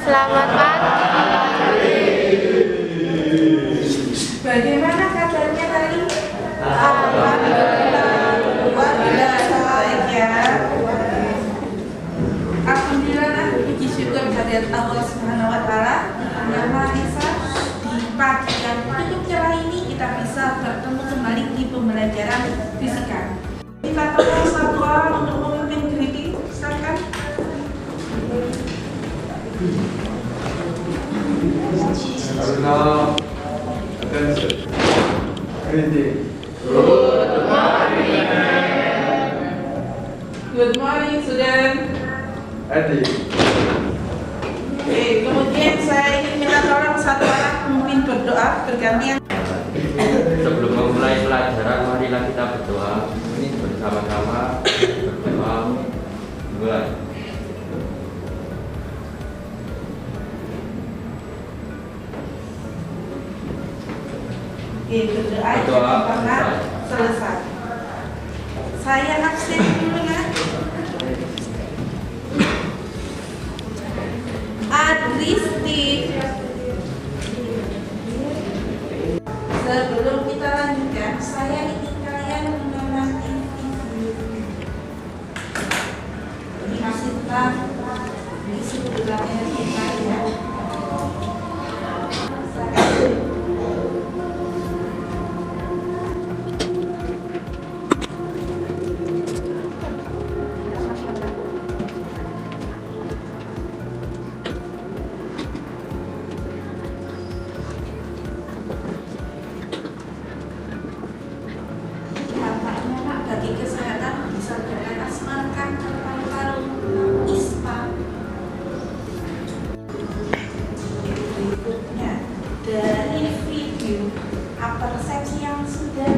Selamat pagi. Bagaimana kabarnya tadi? Alhamdulillah. Luar biasa baik ya. Alhamdulillah, puji syukur kehadirat Allah Subhanahu wa taala yang Maha Esa. Di pagi yang cukup cerah ini kita bisa bertemu kembali di pembelajaran fisika. Kita perlu satu orang untuk memimpin greeting, silakan. Now, attention. Greeting. Good morning, student. Adi. Oke, kemudian saya ingin minta tolong satu orang memimpin berdoa bergantian. Sebelum memulai pelajaran, marilah kita berdoa. Ini bersama-sama berdoa. Mulai. Oke, berdoa jangan pernah selesai. Saya absen dulu ya. Adristi. Sebelum kita lanjutkan, saya ingin kalian mengamati ini masih tentang isi bulannya kita ya. Bagi kesehatan bisa dengan asma kanker paru-paru, ispa. Berikutnya dari video persepsi yang sudah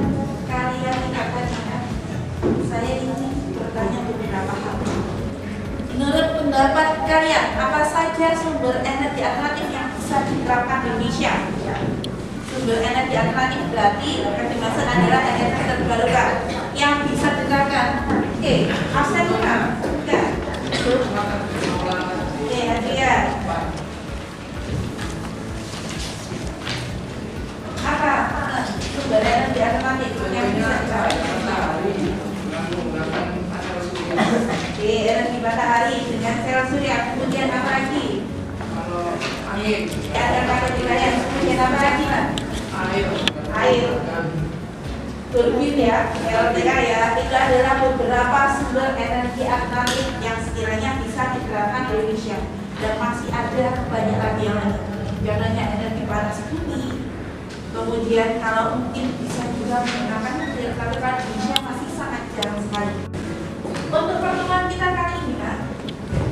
kalian lihat tadi, saya ingin bertanya beberapa hal. Menurut pendapat kalian, apa saja sumber energi alternatif yang bisa diterapkan di Indonesia? Sumber energi alternatif berarti yang dimaksud adalah energi terbarukan yang bisa diterapkan. Oke, absen bukan? Enggak. Oke, Adrian. Apa sumber energi alternatif yang bisa diterapkan? Oke, energi matahari dengan sel surya. Kemudian apa lagi? Ya, ada apa di kalian? Kemudian apa lagi, Pak? Air. Turbin ya, LTK ya, itu adalah beberapa sumber energi alternatif yang sekiranya bisa diterapkan di Indonesia dan masih ada banyak lagi yang lain. Contohnya energi panas bumi. Kemudian kalau mungkin bisa juga menggunakan nuklir, tapi kalau di Indonesia masih sangat jarang sekali. Untuk pertemuan kita kali ini, Pak,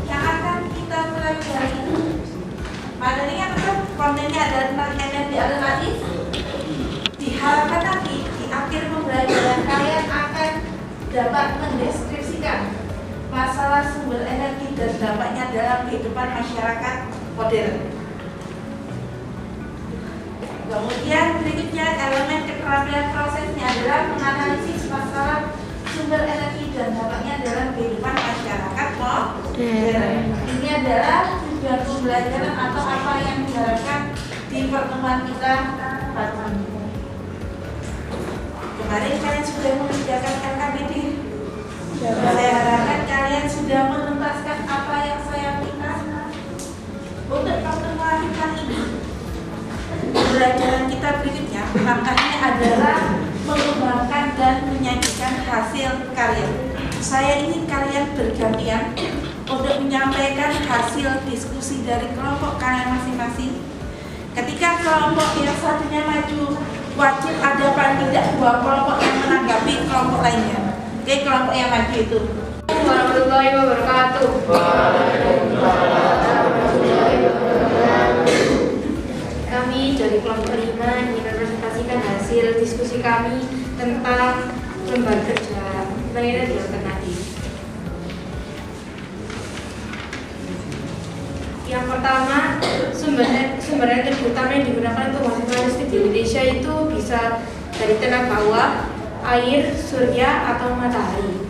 yang akan kita pelajari materinya tetap kontennya adalah tentang energi alternatif. Diharapkan nanti di akhir pembelajaran kalian akan dapat mendeskripsikan masalah sumber energi dan dampaknya dalam kehidupan masyarakat modern. Kemudian berikutnya elemen keterampilan prosesnya adalah menganalisis masalah sumber energi dan dampaknya dalam kehidupan masyarakat modern. Ini adalah tujuan pembelajaran atau apa yang diharapkan di pertemuan kita pada ini. Kemarin kalian sudah mengerjakan LKPD. Saya harapkan kalian sudah menuntaskan apa yang saya minta. Untuk pertemuan kali ini, pembelajaran kita berikutnya langkahnya adalah mengembangkan dan menyajikan hasil karya. Saya ingin kalian bergantian untuk menyampaikan hasil diskusi dari kelompok kalian masing-masing. Ketika kelompok yang satunya maju, wajib ada paling tidak dua kelompok yang menanggapi kelompok lainnya. Oke, kelompok yang maju itu. Warahmatullahi wabarakatuh. Kami dari kelompok 5 ingin mempresentasikan hasil diskusi kami tentang lembaga kerja energi alternatif. Yang pertama, sumber energi utama yang digunakan untuk menghasilkan listrik di Indonesia itu bisa dari tenaga uap, air, surya, atau matahari.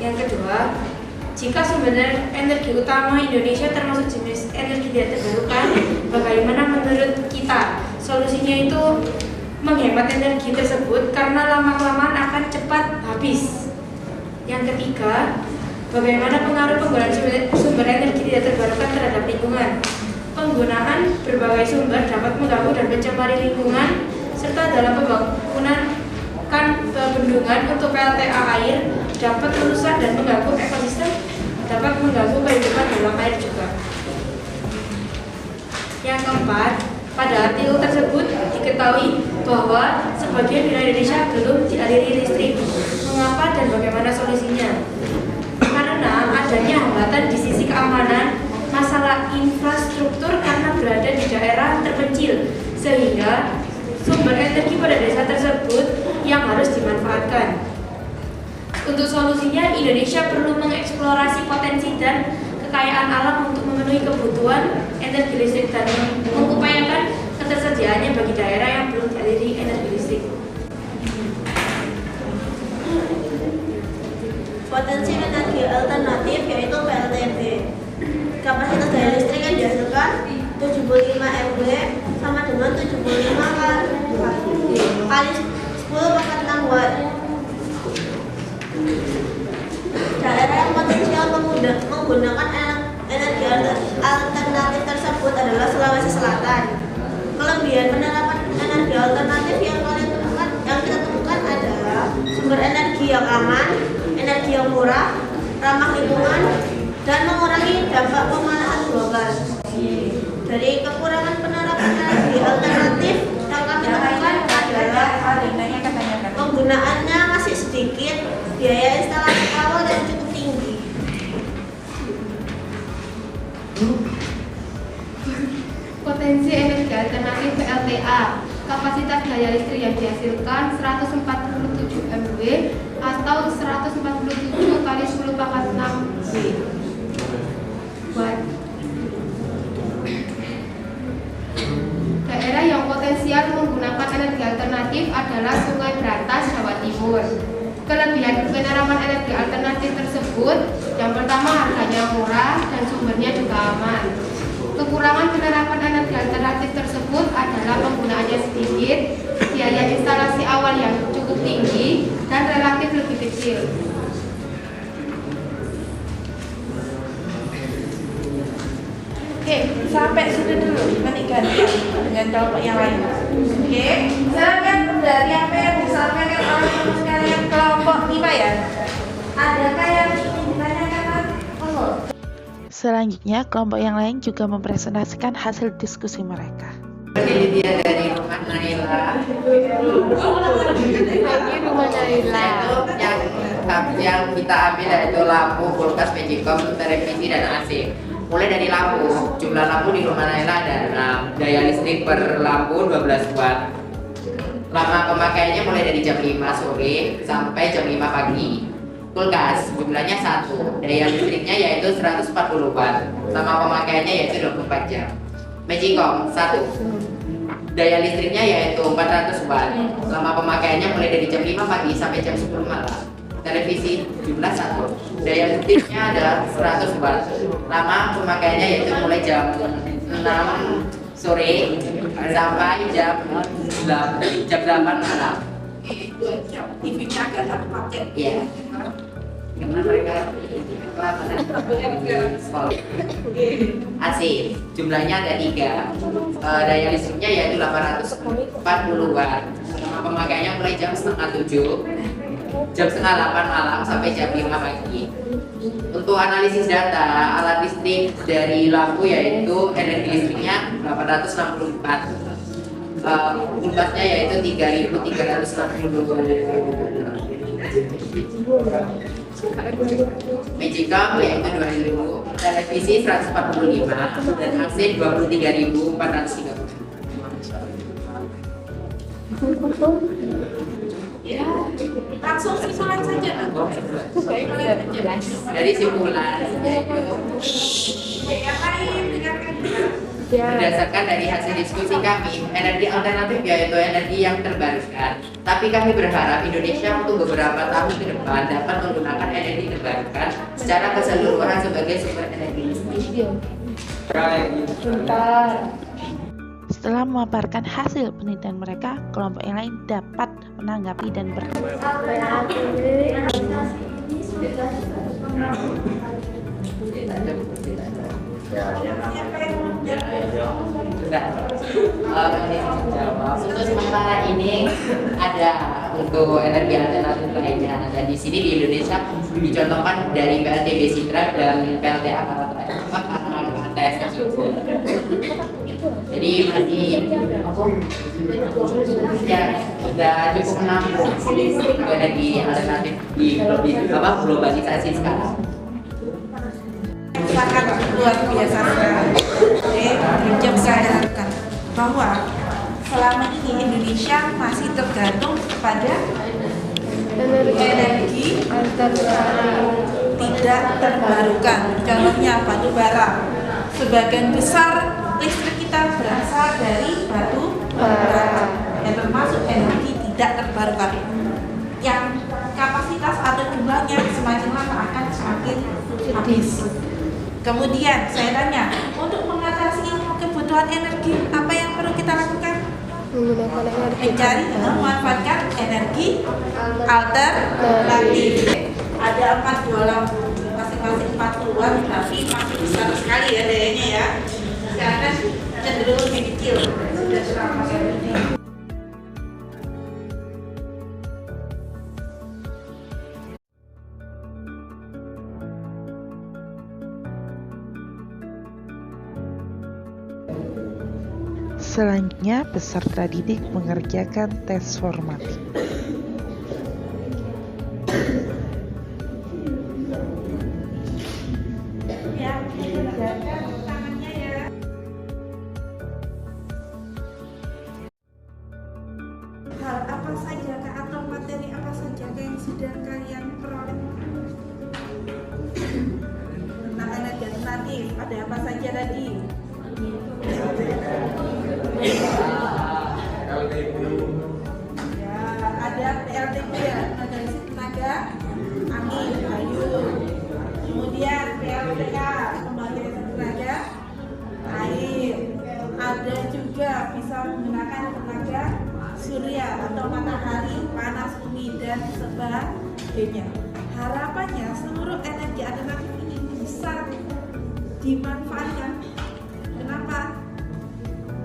Yang kedua, jika sumber energi utama Indonesia termasuk jenis energi tidak terbarukan, bagaimana menurut kita? Solusinya itu menghemat energi tersebut karena lama-kelamaan akan cepat habis. Yang ketiga, bagaimana pengaruh penggunaan sumber energi tidak terbarukan terhadap lingkungan? Penggunaan berbagai sumber dapat mengganggu dan mencemari lingkungan, serta dalam pembangunan bendungan untuk PLTA air dapat merusak dan mengganggu ekosistem, dapat mengganggu kehidupan dalam air juga. Yang keempat, pada artikel tersebut diketahui bahwa sebagian wilayah Indonesia belum dialiri listrik. Mengapa dan bagaimana solusinya? Karena adanya hambatan di sisi keamanan, masalah infrastruktur karena berada di daerah terpencil, sehingga sumber energi pada desa tersebut yang harus dimanfaatkan. Untuk solusinya, Indonesia perlu mengeksplorasi potensi dan kekayaan alam untuk memenuhi kebutuhan energi listrik dan mengupayakan ketersediaannya bagi daerah yang belum dialiri energi listrik. Potensi energi alternatif yaitu PLTB. Kapasitas daya listrik yang dihasilkan 75 MW sama dengan 75 kali 10 pangkat 6 watt. Daerah yang potensial menggunakan energi alternatif tersebut adalah Sulawesi Selatan. Kelebihan penerapan energi alternatif yang kita temukan adalah sumber energi yang aman, energi yang murah, ramah lingkungan, dan mengurangi dampak pemanasan global. Dari kekurangan penerapan energi alternatif yang kami temukan adalah penggunaannya masih sedikit, biaya instalasi awal yang cukup tinggi. Potensi energi alternatif PLTA. Kapasitas daya listrik yang dihasilkan 147 MW atau 147 kali 10 pangkat 6 watt. Daerah yang potensial menggunakan energi alternatif adalah Sungai Berantas, Jawa Timur. Kelebihan penerapan energi alternatif tersebut, yang pertama harganya murah dan sumbernya juga aman. Kekurangan penerapan energi alternatif tersebut adalah penggunaannya sedikit, biaya instalasi awal yang cukup tinggi, dan relatif lebih kecil. Oke, sampai situ dulu. Nanti ganti dengan kelompok yang lain. Oke, silakan dari apa yang disampaikan oleh teman sekalian kelompok 5 ya. Adakah yang ingin ditanyakan? Selanjutnya, kelompok yang lain juga mempresentasikan hasil diskusi mereka. Penelitian dari Rumah Naila. Yang kita ambil yaitu lampu, kulkas, magicom, televisi, dan AC. Mulai dari lampu, jumlah lampu di Rumah Naila ada 6, daya listrik per lampu 12 watt. Lama pemakaiannya mulai dari jam 5 sore sampai jam 5 pagi. Kulkas, jumlahnya 1, daya listriknya yaitu 140 watt. Lama pemakaiannya yaitu 24 jam. Magicom 1, daya listriknya yaitu 400 watt. Lama pemakaiannya mulai dari jam 5 pagi sampai jam 10 malam. Televisi jumlah 1, daya listriknya adalah 100 watt. Lama pemakaiannya yaitu mulai jam 6 sore sampai jam 8 malam. TV-nya agak satu paket. Iya. Karena mereka AC jumlahnya ada 3, daya listriknya yaitu 840 watt. Lama pemakaiannya mulai jam setengah 7, jam setengah 8 malam sampai jam 5 pagi. Untuk analisis data alat listrik dari lampu yaitu energi listriknya 864, kulkasnya yaitu 3.360. Magicom yaitu 2.000, televisi 145, dan AC 23.430. Ya, langsung simpulan saja. Dari simpulan Yang lain dengarkan. Berdasarkan dari hasil diskusi kami, energi alternatif yaitu energi yang terbarukan. Tapi kami berharap Indonesia untuk beberapa tahun ke depan dapat menggunakan energi terbarukan secara keseluruhan sebagai sumber energi listrik. Setelah memaparkan hasil penelitian mereka, kelompok yang lain dapat menanggapi dan Untuk sementara ini ada untuk energi alternatif lainnya. Dan di sini di Indonesia dicontohkan dari PLTB Sitra dan PLTA ATS juga. Jadi masih ya sudah cukup menampung energi alternatif di globalisasi sekarang. Sangat luar biasa sekali. Jam sadarkan bahwa selama ini Indonesia masih tergantung kepada energi tidak terbarukan. Contohnya batu bara. Sebagian besar listrik kita berasal dari batu bara, yang termasuk energi tidak terbarukan. Yang kapasitas atau jumlahnya semakin lama akan semakin habis. Kemudian saya tanya, untuk mengatasi kebutuhan energi, apa yang perlu kita lakukan? Mencari atau memanfaatkan energi alternatif. Ada 4 lampu, masing-masing 4 watt, tapi masih besar sekali ya dayanya ya. Sekarang cenderung lebih kecil, sudah 100 lebih. selanjutnya peserta didik mengerjakan tes formatif. Hal apa saja atau materi apa saja yang sudah kalian peroleh tentang energi alternatif? Ada apa saja tadi? Ya, ada PLTP ya, tenaga angin, kayu. Kemudian PLTA, pembangkit tenaga air. Ada juga bisa menggunakan tenaga surya atau matahari, panas bumi dan sebagainya. Harapannya seluruh energi alternatif ini bisa dimanfaatkan. Kenapa?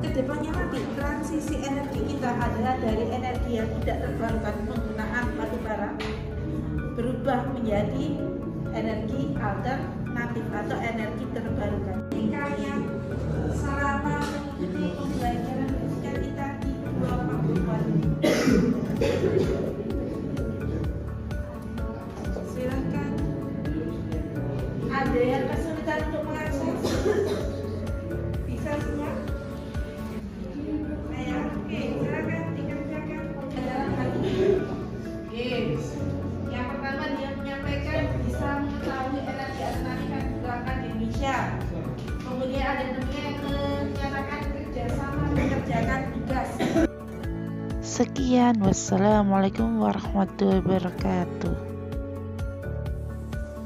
Kedepannya nanti transisi energi kita adalah dari energi yang tidak terbarukan penggunaan batu bara berubah menjadi energi alternatif atau energi terbarukan. Jadi kalian selama mengikuti pembelajaran fisika kita di 2 Pakuan. Silakan. Ada yang kesulitan untuk mengakses? Bisa semua? Oke, silakan dikerjakan dalam hal ini. Oke. Yang pertama dia menyampaikan bisa mengetahui energi alternatif yang digunakan di Indonesia. Kemudian ada temannya yang menyatakan kerjasama mengerjakan tugas. Sekian, wassalamualaikum warahmatullahi wabarakatuh.